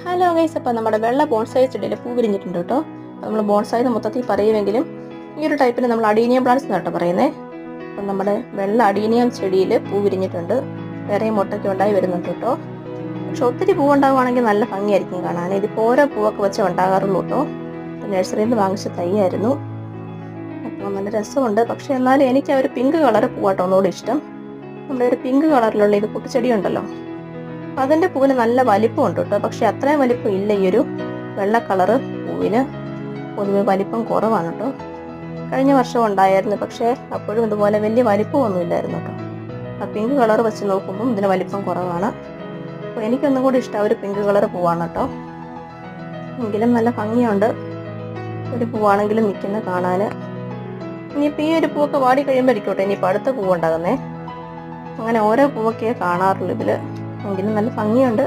Hello guys, അപ്പോൾ നമ്മുടെ വെള്ള ബോൺസായി ചെടിയിൽ പൂ വിരിഞ്ഞിട്ടുണ്ട് കേട്ടോ. നമ്മൾ ബോൺസായി മൊത്തത്തിൽ പറയുമെങ്കിലും ഈ ഒരു ടൈപ്പിന് നമ്മൾ അഡീനിയം പ്ലാന്റ്സ് എന്നാട്ടോ പറയുന്നത്. അപ്പം നമ്മുടെ വെള്ള അഡീനിയം ചെടിയിൽ പൂ വിരിഞ്ഞിട്ടുണ്ട്. വേറെ മുട്ടയ്ക്ക് ഉണ്ടായി വരുന്നുണ്ട് കേട്ടോ. പക്ഷെ ഒത്തിരി പൂ ഉണ്ടാകുവാണെങ്കിൽ നല്ല ഭംഗിയായിരിക്കും കാണാൻ. ഇതിപ്പോൾ ഓരോ പൂവൊക്കെ വെച്ച് ഉണ്ടാകാറുള്ളൂ കേട്ടോ. നഴ്സറിയിൽ നിന്ന് വാങ്ങിച്ച തൈയായിരുന്നു. അപ്പോൾ നല്ല രസമുണ്ട്. പക്ഷെ എന്നാലും എനിക്ക് ആ ഒരു പിങ്ക് കളർ പൂവാട്ടോ ഒന്നുകൂടി ഇഷ്ടം. നമ്മുടെ ഒരു പിങ്ക് കളറിലുള്ള ഇത് കുട്ടിച്ചെടി ഉണ്ടല്ലോ, അതിൻ്റെ പൂവിന് നല്ല വലിപ്പമുണ്ട് കേട്ടോ. പക്ഷെ അത്രയും വലിപ്പം ഇല്ല ഈ ഒരു വെള്ള കളറ് പൂവിന്. പൊതുവെ വലിപ്പം കുറവാണ് കേട്ടോ. കഴിഞ്ഞ വർഷം ഉണ്ടായിരുന്നു, പക്ഷേ അപ്പോഴും ഇതുപോലെ വലിയ വലിപ്പമൊന്നും ഇല്ലായിരുന്നു കേട്ടോ. ആ പിങ്ക് കളർ വെച്ച് നോക്കുമ്പം ഇതിന് വലിപ്പം കുറവാണ്. അപ്പോൾ എനിക്കൊന്നും കൂടി ഇഷ്ടം ഒരു പിങ്ക് കളർ പൂവാണ് കേട്ടോ. എങ്കിലും നല്ല ഭംഗിയുണ്ട് ഒരു പൂവാണെങ്കിലും നിൽക്കുന്ന കാണാൻ. ഇനിയിപ്പോൾ ഈ ഒരു പൂവൊക്കെ വാടി കഴിയുമ്പോഴേക്കോട്ടെ ഇനിയിപ്പോൾ അടുത്ത പൂവുണ്ടാകുന്നേ. അങ്ങനെ ഓരോ പൂവൊക്കെ കാണാറുള്ളൂ ഇതിൽ. എങ്കിലും നല്ല ഭംഗിയുണ്ട്.